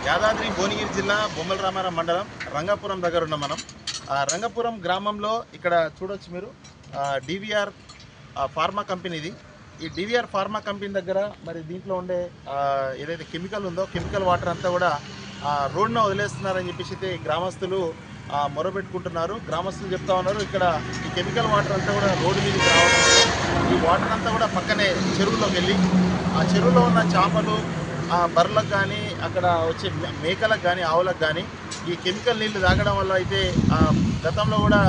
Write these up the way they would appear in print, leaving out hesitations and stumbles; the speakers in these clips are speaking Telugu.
యాదాద్రి భువనగిరి జిల్లా బొమ్మల రామారం మండలం రంగాపురం దగ్గర ఉన్నాం మనం. రంగాపురం గ్రామంలో ఇక్కడ చూడొచ్చు మీరు డివిఆర్ ఫార్మా కంపెనీ ఇది. ఈ డివిఆర్ ఫార్మా కంపెనీ దగ్గర మరి దీంట్లో ఉండే ఏదైతే కెమికల్ ఉందో కెమికల్ వాటర్ అంతా కూడా రోడ్డున వదిలేస్తున్నారని చెప్పేసి అయితే గ్రామస్తులు మొరబెట్టుకుంటున్నారు. గ్రామస్తులు చెప్తా ఉన్నారు ఇక్కడ ఈ కెమికల్ వాటర్ అంతా కూడా రోడ్డు మీదకి రావడం, ఈ వాటర్ అంతా కూడా పక్కనే చెరువులోకి వెళ్ళి ఆ చెరువులో ఉన్న చేపలు బర్రెలకు కానీ అక్కడ వచ్చే మేకలకు కానీ ఆవులకు కానీ ఈ కెమికల్ నీళ్లు తాగడం వల్ల అయితే గతంలో కూడా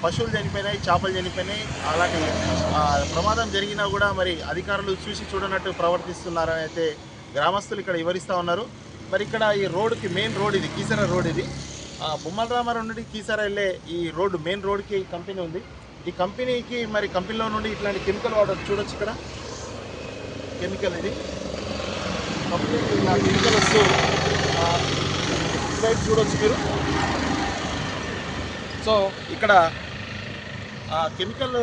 పశువులు చనిపోయినాయి, చేపలు చనిపోయినాయి. అలాంటి ప్రమాదం జరిగినా కూడా మరి అధికారులు చూసి చూడనట్టు ప్రవర్తిస్తున్నారని అయితే గ్రామస్తులు ఇక్కడ వివరిస్తూ ఉన్నారు. మరి ఇక్కడ ఈ రోడ్డుకి మెయిన్ రోడ్ ఇది కీసర రోడ్, ఇది బొమ్మల రామారం నుండి కీసర వెళ్ళే ఈ రోడ్డు మెయిన్ రోడ్కి కంపెనీ ఉంది. ఈ కంపెనీకి మరి కంపెనీలో నుండి ఇట్లాంటి కెమికల్ వాటర్ చూడొచ్చు. ఇక్కడ కెమికల్ ఇది కంపెనీకి ఇలా కెమికల్ వస్తూ సైడ్ చూడొచ్చు మీరు. సో ఇక్కడ కెమికల్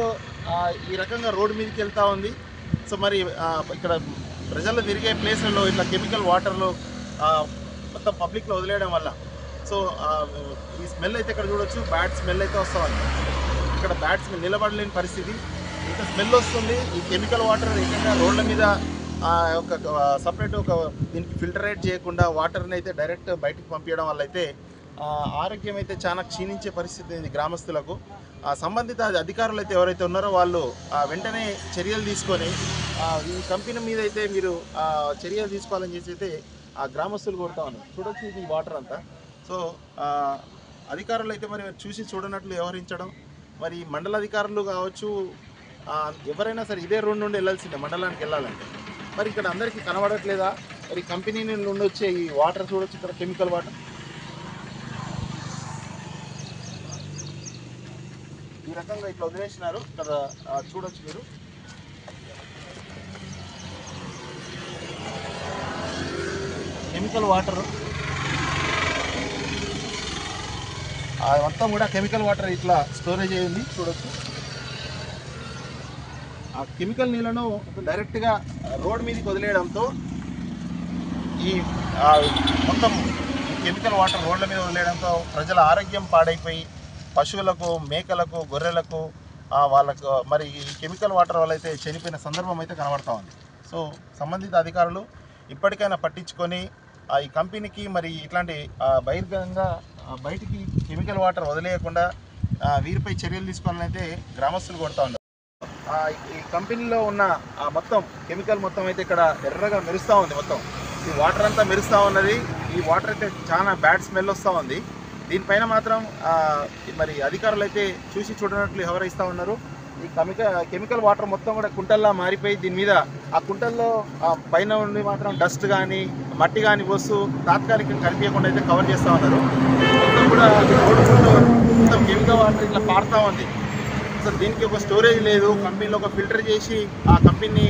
ఈ రకంగా రోడ్డు మీదకి వెళ్తూ ఉంది. సో మరి ఇక్కడ ప్రజలు తిరిగే ప్లేస్లలో ఇట్లా కెమికల్ వాటర్లు మొత్తం పబ్లిక్లో వదిలేయడం వల్ల సో ఈ స్మెల్ అయితే ఇక్కడ చూడొచ్చు, బ్యాడ్ స్మెల్ అయితే వస్తూ ఉంది. ఇక్కడ బ్యాడ్ స్మెల్ నిలబడలేని పరిస్థితి, ఇంకా స్మెల్ వస్తుంది. ఈ కెమికల్ వాటర్ ఏకంగా రోడ్ల మీద ఒక సపరేట్ ఒక దీనికి ఫిల్టరేట్ చేయకుండా వాటర్ని అయితే డైరెక్ట్ బయటకు పంపించడం వల్ల అయితే ఆరోగ్యం అయితే చాలా క్షీణించే పరిస్థితి ఉంది గ్రామస్తులకు. సంబంధిత అధికారులు అయితే ఎవరైతే ఉన్నారో వాళ్ళు వెంటనే చర్యలు తీసుకొని ఈ కంపెనీ మీద అయితే మీరు చర్యలు తీసుకోవాలని చేసి అయితే ఆ గ్రామస్తులు కోరుతా ఉన్నారు. చూడొచ్చు ఇది వాటర్ అంతా. సో అధికారులు అయితే మరి చూసి చూడనట్లు వ్యవహరించడం, మరి మండల అధికారులు కావచ్చు ఎవరైనా సరే ఇదే రోడ్ నుండి వెళ్ళాల్సిందే మండలానికి వెళ్ళాలంటే. మరి ఇక్కడ అందరికీ కనబడట్లేదా? మరి కంపెనీ నుండి వచ్చే ఈ వాటర్ చూడొచ్చు, ఇక్కడ కెమికల్ వాటర్ ఈ రకంగా ఇట్లా వదిలేసినారు. ఇక్కడ చూడొచ్చు మీరు. కెమికల్ వాటర్ మొత్తం కూడా కెమికల్ వాటర్ ఇట్లా స్టోరేజ్ అయ్యింది చూడొచ్చు. ఆ కెమికల్ నీళ్ళను డైరెక్ట్గా రోడ్ మీదకి వదిలేయడంతో ఈ మొత్తం కెమికల్ వాటర్ రోడ్ల మీద వదిలేయడంతో ప్రజల ఆరోగ్యం పాడైపోయి పశువులకు, మేకలకు, గొర్రెలకు వాళ్ళకు మరి ఈ కెమికల్ వాటర్ వల్ల అయితే చనిపోయిన సందర్భం అయితే కనబడతా ఉంది. సో సంబంధిత అధికారులు ఇప్పటికైనా పట్టించుకొని ఈ కంపెనీకి మరి ఇట్లాంటి బహిర్గతంగా బయటికి కెమికల్ వాటర్ వదిలేయకుండా వీరిపై చర్యలు తీసుకోవాలని అయితే గ్రామస్తులు కొడతా ఉన్నారు. ఈ కంపెనీలో ఉన్న మొత్తం కెమికల్ మొత్తం అయితే ఇక్కడ ఎర్రగా మెరుస్తూ ఉంది. మొత్తం ఈ వాటర్ అంతా మెరుస్తూ ఉన్నది. ఈ వాటర్ అయితే చాలా బ్యాడ్ స్మెల్ వస్తూ ఉంది. దీనిపైన మాత్రం మరి అధికారులు అయితే చూసి చూడనట్లు వ్యవహరిస్తూ ఉన్నారు. ఈ కెమికల్ వాటర్ మొత్తం కూడా కుంటల్లా మారిపోయి దీని మీద ఆ కుంటల్లో పైన ఉండి మాత్రం డస్ట్ కానీ మట్టి కానీ వస్తూ తాత్కాలికంగా కనిపించకుండా అయితే కవర్ చేస్తూ ఉన్నారు. మొత్తం కూడా మొత్తం కెమికల్ వాటర్ ఇట్లా పారుతూ ఉంది. అసలు దీనికి ఒక స్టోరేజ్ లేదు. కంపెనీలో ఒక ఫిల్టర్ చేసి ఆ కంపెనీ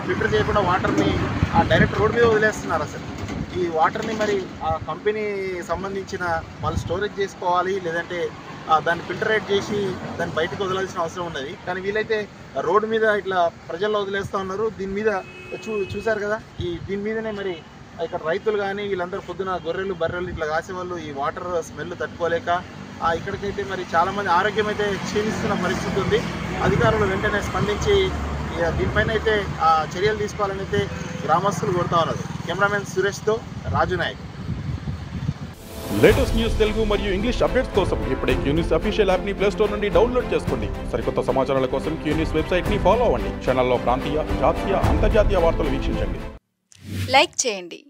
ఫిల్టర్ చేయకుండా వాటర్ని డైరెక్ట్ రోడ్ మీద వదిలేస్తున్నారు. అసలు ఈ వాటర్ని మరి ఆ కంపెనీ సంబంధించిన వాళ్ళు స్టోరేజ్ చేసుకోవాలి, లేదంటే దాన్ని ఫిల్టరేట్ చేసి దాన్ని బయటకు వదలాల్సిన అవసరం ఉన్నది. కానీ వీళ్ళైతే రోడ్డు మీద ఇట్లా ప్రజల్లో వదిలేస్తూ ఉన్నారు. దీని మీద చూశారు కదా, దీని మీదనే మరి ఇక్కడ రైతులు కానీ వీళ్ళందరూ పొద్దున గొర్రెలు బర్రెలు ఇట్లా కాసేవాళ్ళు ఈ వాటర్ స్మెల్ తట్టుకోలేక ఇక్కడికైతే మరి చాలామంది ఆరోగ్యం అయితే క్షీణిస్తున్న పరిస్థితి ఉంది. అధికారులు వెంటనే స్పందించి దీనిపైన అయితే చర్యలు తీసుకోవాలని అయితే గ్రామస్తులు కోరుతా ఉన్నారు. కెమెరామెన్ సురేష్తో రాజు నాయక్. లేటెస్ట్ న్యూస్ తెలుగు మరియు ఇంగ్లీష్ అప్డేట్స్ కోసం ఇప్పుడే క్యూన్యూస్ అఫీషియల్ యాప్ని ప్లేస్టోర్ నుండి డౌన్లోడ్ చేసుకోండి. సరికొత్త సమాచారాల కోసం క్యూన్యూస్ వెబ్సైట్ని ఫాలో అవ్వండి. ఛానల్లో ప్రాంతీయ, జాతీయ, అంతర్జాతీయ వార్తలు వీక్షించండి. లైక్ చేయండి.